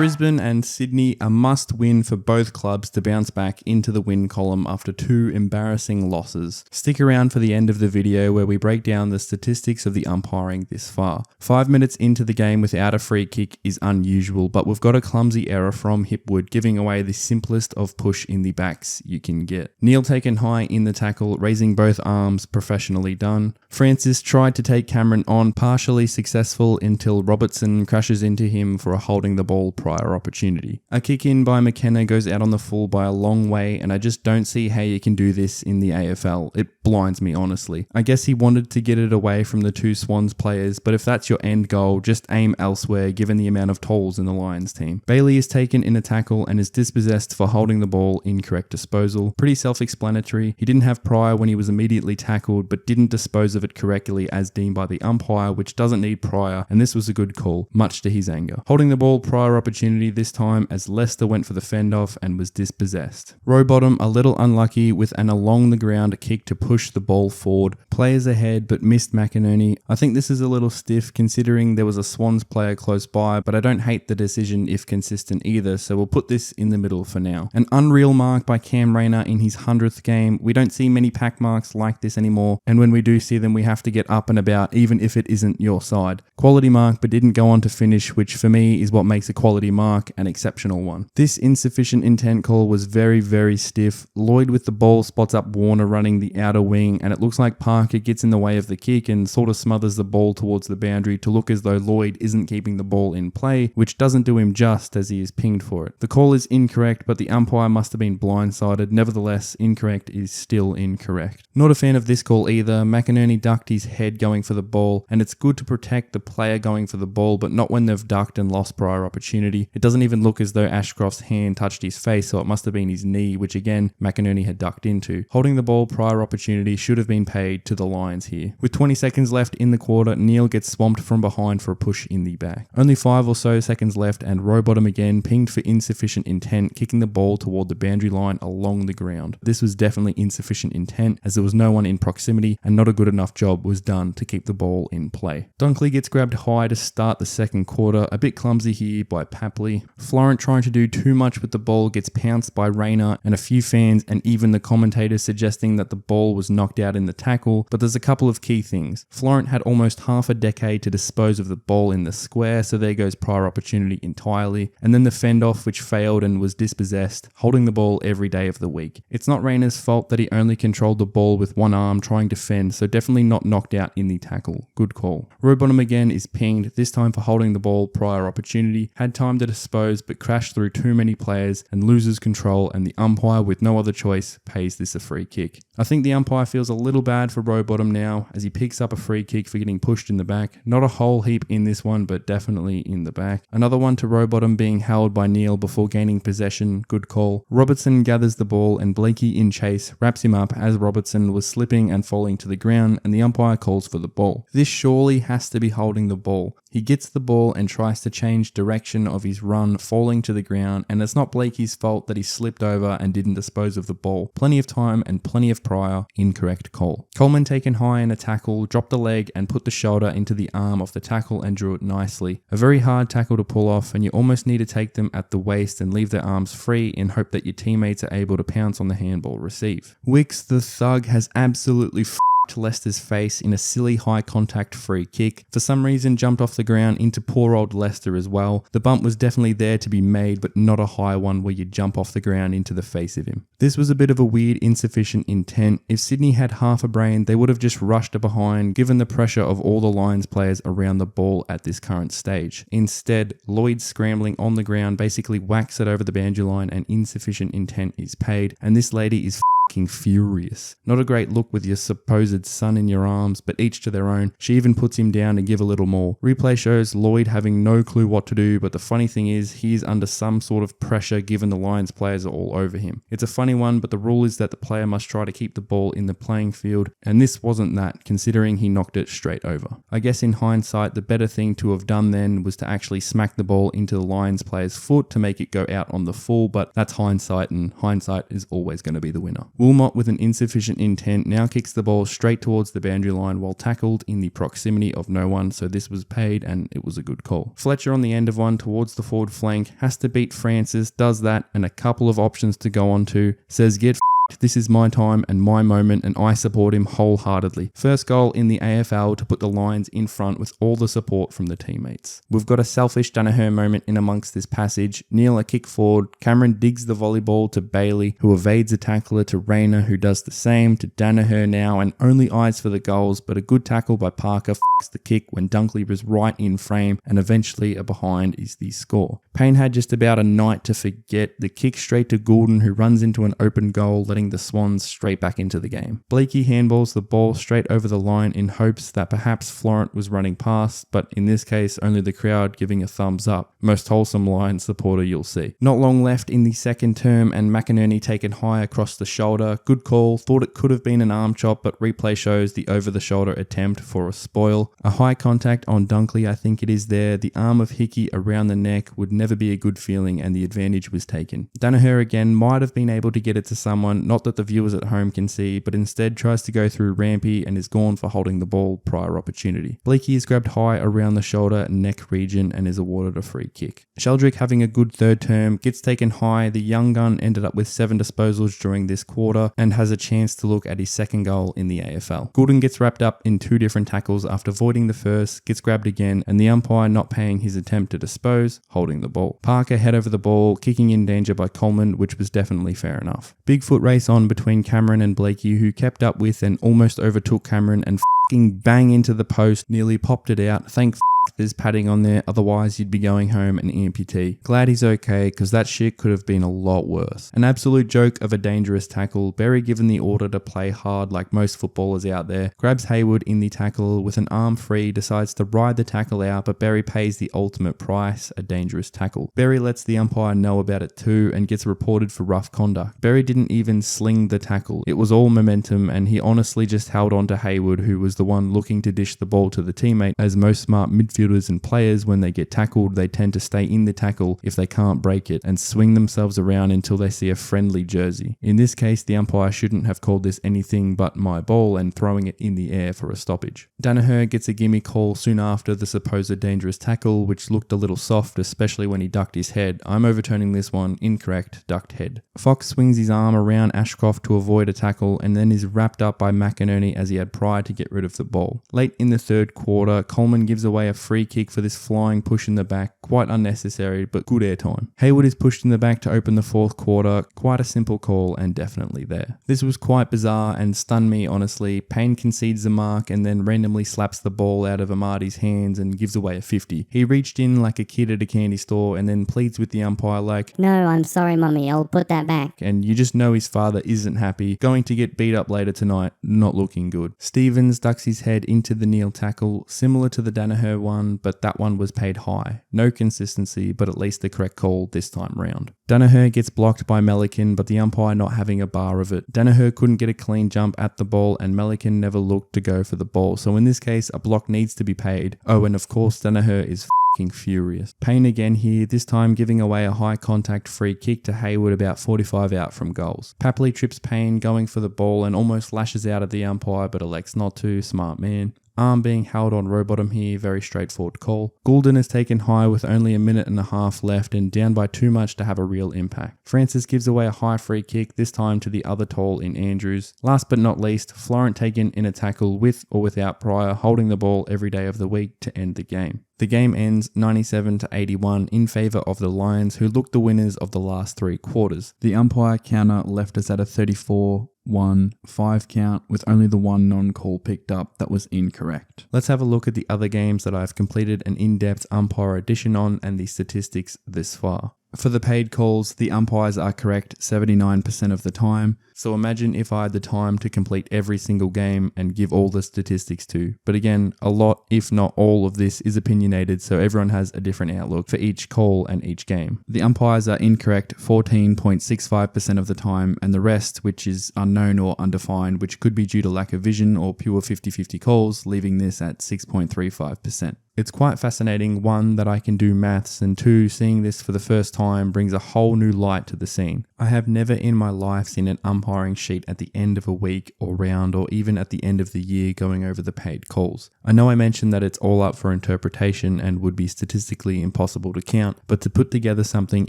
Brisbane and Sydney a must win for both clubs to bounce back into the win column after 2 embarrassing losses. Stick around for the end of the video where we break down the statistics of the umpiring this far. 5 minutes into the game without a free kick is unusual, but we've got a clumsy error from Hipwood giving away the simplest of push in the backs you can get. Neil taken high in the tackle, raising both arms, professionally done. Francis tried to take Cameron on, partially successful until Robertson crashes into him for a holding the ball prior opportunity. A kick in by McKenna goes out on the full by a long way, and I just don't see how you can do this in the AFL. It blinds me, honestly. I guess he wanted to get it away from the 2 Swans players, but if that's your end goal, just aim elsewhere given the amount of tolls in the Lions team. Bailey is taken in a tackle and is dispossessed for holding the ball, incorrect disposal. Pretty self-explanatory. He didn't have prior when he was immediately tackled, but didn't dispose of it correctly as deemed by the umpire, which doesn't need prior, and this was a good call, much to his anger. Holding the ball prior opportunity this time as Leicester went for the fend-off and was dispossessed. Rowbottom a little unlucky with an along the ground kick to push the ball forward. Players ahead but missed McInerney. I think this is a little stiff considering there was a Swans player close by, but I don't hate the decision if consistent either, so we'll put this in the middle for now. An unreal mark by Cam Rayner in his 100th game. We don't see many pack marks like this anymore, and when we do see them we have to get up and about even if it isn't your side. Quality mark but didn't go on to finish, which for me is what makes a quality mark an exceptional one. This insufficient intent call was very stiff. Lloyd with the ball spots up Warner running the outer wing, and it looks like Parker gets in the way of the kick and sort of smothers the ball towards the boundary to look as though Lloyd isn't keeping the ball in play, which doesn't do him just as he is pinged for it. The call is incorrect, but the umpire must have been blindsided. Nevertheless, incorrect is still incorrect. Not a fan of this call either. McInerney ducked his head going for the ball, and it's good to protect the player going for the ball, but not when they've ducked and lost prior opportunity. It doesn't even look as though Ashcroft's hand touched his face, so it must have been his knee, which again, McInerney had ducked into. Holding the ball prior opportunity should have been paid to the Lions here. With 20 seconds left in the quarter, Neil gets swamped from behind for a push in the back. Only 5 or so seconds left, and Rowbottom again pinged for insufficient intent, kicking the ball toward the boundary line along the ground. This was definitely insufficient intent, as there was no one in proximity, and not a good enough job was done to keep the ball in play. Dunkley gets grabbed high to start the second quarter, a bit clumsy here by Papley. Florent trying to do too much with the ball gets pounced by Rayner, and a few fans and even the commentators suggesting that the ball was knocked out in the tackle, but there's a couple of key things. Florent had almost half a decade to dispose of the ball in the square, so there goes prior opportunity entirely, and then the fend-off which failed and was dispossessed, holding the ball every day of the week. It's not Rayner's fault that he only controlled the ball with one arm trying to fend, so definitely not knocked out in the tackle. Good call. Rowbottom again is pinged, this time for holding the ball prior opportunity, had time to dispose but crashed through too many players and loses control, and the umpire with no other choice pays this a free kick. I think the umpire feels a little bad for Rowbottom now as he picks up a free kick for getting pushed in the back. Not a whole heap in this one, but definitely in the back. Another one to Rowbottom being held by Neil before gaining possession. Good call. Robertson gathers the ball and Blakey in chase wraps him up as Robertson was slipping and falling to the ground, and the umpire calls for the ball. This surely has to be holding the ball. He gets the ball and tries to change direction of his run, falling to the ground, and it's not Blakey's fault that he slipped over and didn't dispose of the ball. Plenty of time and plenty of prior. Incorrect call. Coleman taken high in a tackle, dropped the leg and put the shoulder into the arm of the tackle and drew it nicely. A very hard tackle to pull off, and you almost need to take them at the waist and leave their arms free in hope that your teammates are able to pounce on the handball receive. Wicks the thug has absolutely Leicester's face in a silly high contact free kick. For some reason jumped off the ground into poor old Leicester as well. The bump was definitely there to be made, but not a high one where you jump off the ground into the face of him. This was a bit of a weird insufficient intent. If Sydney had half a brain, they would have just rushed it behind given the pressure of all the Lions players around the ball at this current stage. Instead, Lloyd scrambling on the ground basically whacks it over the boundary line and insufficient intent is paid, and this lady is furious. Not a great look with your supposed son in your arms, but each to their own. She even puts him down to give a little more. Replay shows Lloyd having no clue what to do, but the funny thing is he is under some sort of pressure given the Lions players are all over him. It's a funny one, but the rule is that the player must try to keep the ball in the playing field, and this wasn't that, considering he knocked it straight over. I guess in hindsight, the better thing to have done then was to actually smack the ball into the Lions player's foot to make it go out on the full, but that's hindsight, and hindsight is always going to be the winner. Wilmot, with an insufficient intent, now kicks the ball straight towards the boundary line while tackled in the proximity of no one, so this was paid and it was a good call. Fletcher on the end of one towards the forward flank, has to beat Francis, does that, and a couple of options to go on to, says get this is my time and my moment, and I support him wholeheartedly. First goal in the AFL to put the Lions in front with all the support from the teammates. We've got a selfish Danaher moment in amongst this passage. Neil a kick forward, Cameron digs the volleyball to Bailey, who evades a tackler, to Rayner, who does the same, to Danaher now, and only eyes for the goals, but a good tackle by Parker f***s the kick when Dunkley was right in frame, and eventually a behind is the score. Payne had just about a night to forget the kick straight to Goulden, who runs into an open goal, letting the Swans straight back into the game. Blakey handballs the ball straight over the line in hopes that perhaps Florent was running past, but in this case only the crowd giving a thumbs up. Most wholesome Lions supporter you'll see. Not long left in the second term and McInerney taken high across the shoulder. Good call, thought it could have been an arm chop, but replay shows the over the shoulder attempt for a spoil. A high contact on Dunkley, I think it is there. The arm of Hickey around the neck would never be a good feeling, and the advantage was taken. Danaher again might have been able to get it to someone, not that the viewers at home can see, but instead tries to go through Rampy and is gone for holding the ball prior opportunity. Blakey is grabbed high around the shoulder neck region and is awarded a free kick. Sheldrick having a good third term, gets taken high. The young gun ended up with 7 disposals during this quarter and has a chance to look at his second goal in the AFL. Goulden gets wrapped up in 2 different tackles after voiding the first, gets grabbed again, and the umpire not paying his attempt to dispose, holding the ball. Parker head over the ball, kicking in danger by Coleman, which was definitely fair enough. Big foot race on between Cameron and Blakey, who kept up with and almost overtook Cameron and f***ing bang into the post, nearly popped it out. Thank there's padding on there, otherwise you'd be going home an amputee. Glad he's okay, because that shit could have been a lot worse. An absolute joke of a dangerous tackle. Berry, given the order to play hard like most footballers out there, grabs Hayward in the tackle with an arm free, decides to ride the tackle out, but Berry pays the ultimate price, a dangerous tackle. Berry lets the umpire know about it too and gets reported for rough conduct. Berry didn't even sling the tackle. It was all momentum, and he honestly just held on to Hayward, who was the one looking to dish the ball to the teammate, as most smart midfielders and players, when they get tackled, they tend to stay in the tackle if they can't break it and swing themselves around until they see a friendly jersey. In this case, the umpire shouldn't have called this anything but my ball and throwing it in the air for a stoppage. Danaher gets a gimme call soon after the supposed dangerous tackle, which looked a little soft, especially when he ducked his head. I'm overturning this one. Incorrect. Ducked head. Fox swings his arm around Ashcroft to avoid a tackle and then is wrapped up by McInerney as he had prior to get rid of the ball. Late in the third quarter, Coleman gives away a free kick for this flying push in the back, quite unnecessary but good airtime. Hayward is pushed in the back to open the fourth quarter, quite a simple call and definitely there. This was quite bizarre and stunned me honestly. Payne concedes the mark and then randomly slaps the ball out of Amadi's hands and gives away a 50. He reached in like a kid at a candy store and then pleads with the umpire like, "No, I'm sorry mummy, I'll put that back." And you just know his father isn't happy, going to get beat up later tonight, not looking good. Stevens ducks his head into the Neil tackle, similar to the Danaher one, but that one was paid high. No consistency, but at least the correct call this time round. Danaher gets blocked by Melican, but the umpire not having a bar of it. Danaher couldn't get a clean jump at the ball and Melican never looked to go for the ball, so in this case a block needs to be paid. Oh, and of course Danaher is furious. Payne again here, this time giving away a high contact free kick to Hayward about 45 out from goals. Papley trips Payne going for the ball and almost lashes out at the umpire but elects not to, smart man. Arm being held on Rowbottom here, very straightforward call. Goulden is taken high with only a minute and a half left and down by too much to have a real impact. Francis gives away a high free kick, this time to the other tall in Andrews. Last but not least, Florent taken in a tackle with or without Pryor, holding the ball every day of the week to end the game. The game ends 97-81 in favour of the Lions, who looked the winners of the last 3 quarters. The umpire counter left us at a 34-1-5 count with only the one non-call picked up that was incorrect. Let's have a look at the other games that I've completed an in-depth Umpire Edition on and the statistics this far. For the paid calls, the umpires are correct 79% of the time, so imagine if I had the time to complete every single game and give all the statistics to. But again, a lot, if not all of this is opinionated, so everyone has a different outlook for each call and each game. The umpires are incorrect 14.65% of the time, and the rest, which is unknown or undefined, which could be due to lack of vision or pure 50-50 calls, leaving this at 6.35%. It's quite fascinating, 1, that I can do maths, and 2, seeing this for the first time brings a whole new light to the scene. I have never in my life seen an umpire umpiring sheet at the end of a week or round, or even at the end of the year going over the paid calls. I know I mentioned that it's all up for interpretation and would be statistically impossible to count, but to put together something,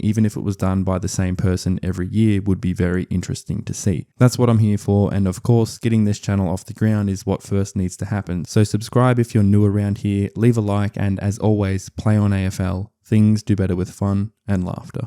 even if it was done by the same person every year, would be very interesting to see. That's what I'm here for, and of course, getting this channel off the ground is what first needs to happen. So subscribe if you're new around here, leave a like, and as always, play on AFL. Things do better with fun and laughter.